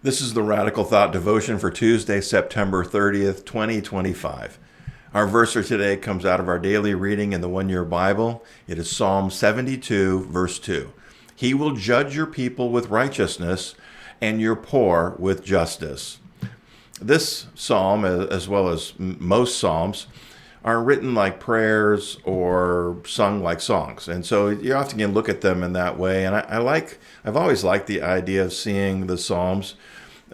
This is the Radical Thought Devotion for Tuesday, September 30th, 2025. Our verse for today comes out of our daily reading in the one-year Bible. It is Psalm 72, verse 2. He will judge your people with righteousness and your poor with justice. This psalm, as well as most psalms, are written like prayers or sung like songs. And so you often can look at them in that way. And I've always liked the idea of seeing the Psalms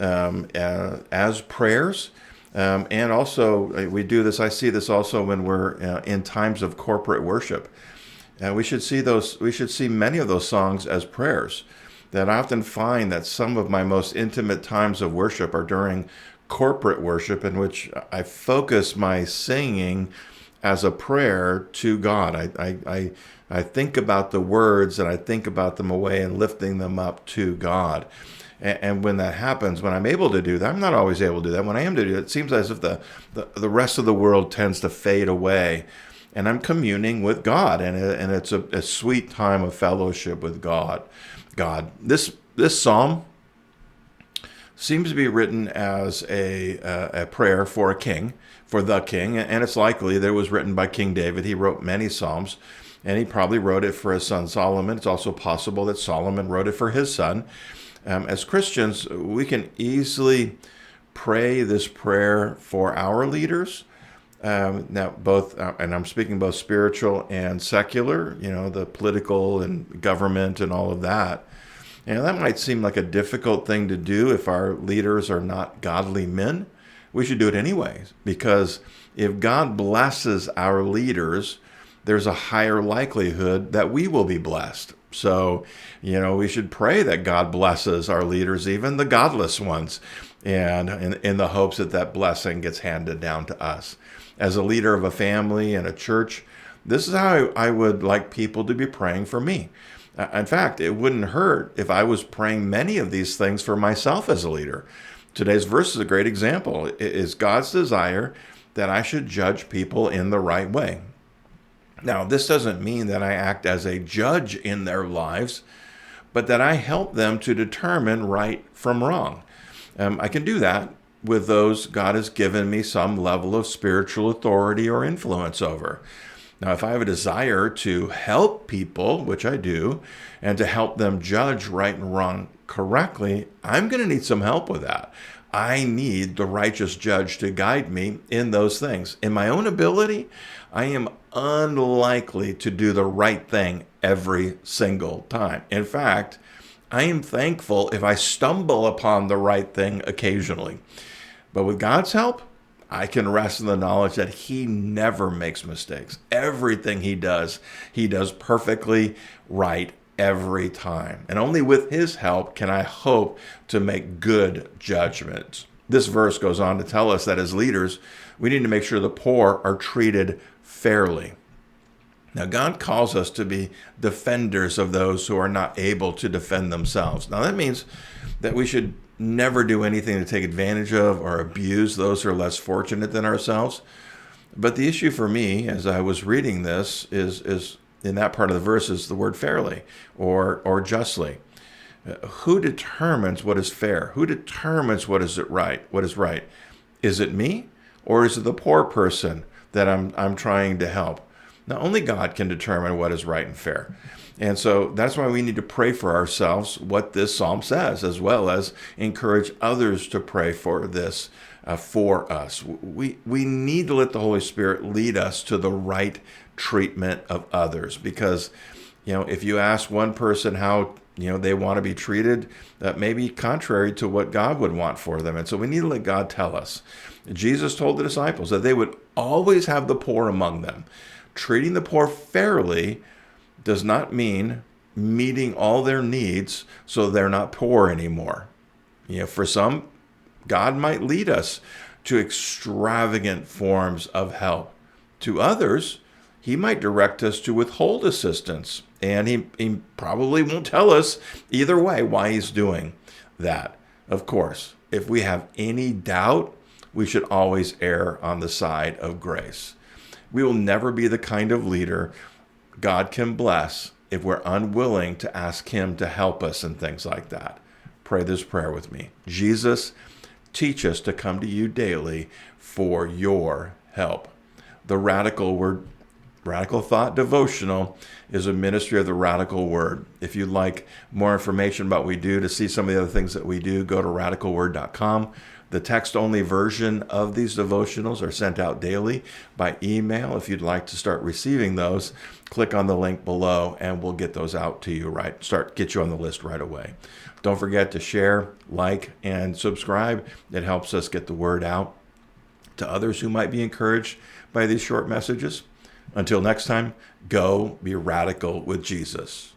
as prayers. And also we do this, I see this also when we're in times of corporate worship. We should see many of those songs as prayers. That I often find that some of my most intimate times of worship are during corporate worship, in which I focus my singing as a prayer to God. I think about the words and I think about them away and lifting them up to God. And when that happens, when I'm able to do that, I'm not always able to do that. When I am to do it seems as if the rest of the world tends to fade away. And I'm communing with God, and it's a sweet time of fellowship with God. This psalm seems to be written as a prayer for a king, for the king, and it's likely that it was written by King David. He wrote many psalms, and he probably wrote it for his son Solomon. It's also possible that Solomon wrote it for his son. As Christians, we can easily pray this prayer for our leaders. Now, both, and I'm speaking both spiritual and secular, the political and government and all of that. And that might seem like a difficult thing to do if our leaders are not godly men. We should do it anyways, because if God blesses our leaders, there's a higher likelihood that we will be blessed. So, we should pray that God blesses our leaders, even the godless ones, and in the hopes that that blessing gets handed down to us. As a leader of a family and a church, this is how I would like people to be praying for me. In fact, it wouldn't hurt if I was praying many of these things for myself as a leader. Today's verse is a great example. It is God's desire that I should judge people in the right way. Now, this doesn't mean that I act as a judge in their lives, but that I help them to determine right from wrong. I can do that with those God has given me some level of spiritual authority or influence over. Now, if I have a desire to help people, which I do, and to help them judge right and wrong correctly, I'm going to need some help with that. I need the righteous judge to guide me in those things. In my own ability, I am unlikely to do the right thing every single time. In fact, I am thankful if I stumble upon the right thing occasionally. But with God's help, I can rest in the knowledge that He never makes mistakes. Everything He does perfectly right every time. And only with His help can I hope to make good judgments. This verse goes on to tell us that as leaders, we need to make sure the poor are treated fairly. Now, God calls us to be defenders of those who are not able to defend themselves. Now, that means that we should never do anything to take advantage of or abuse those who are less fortunate than ourselves. But the issue for me, as I was reading this, is in that part of the verse is the word fairly or justly. Who determines what is fair? Who determines what is right? Is it me, or is it the poor person that I'm trying to help? Now, only God can determine what is right and fair. And so that's why we need to pray for ourselves what this psalm says, as well as encourage others to pray for this for us. We need to let the Holy Spirit lead us to the right treatment of others, because if you ask one person how they want to be treated, that may be contrary to what God would want for them. And so we need to let God tell us. Jesus told the disciples that they would always have the poor among them. Treating the poor fairly does not mean meeting all their needs so they're not poor anymore. For some, God might lead us to extravagant forms of help. To others, He might direct us to withhold assistance, and he probably won't tell us either way why He's doing that. Of course, if we have any doubt, we should always err on the side of grace. We will never be the kind of leader God can bless if we're unwilling to ask Him to help us in things like that. Pray this prayer with me. Jesus, teach us to come to you daily for your help. The Radical Thought Devotional is a ministry of the Radical Word. If you'd like more information about what we do, to see some of the other things that we do, go to radicalword.com. The text-only version of these devotionals are sent out daily by email. If you'd like to start receiving those, click on the link below and we'll get those out to you get you on the list right away. Don't forget to share, like, and subscribe. It helps us get the word out to others who might be encouraged by these short messages. Until next time, go be radical with Jesus.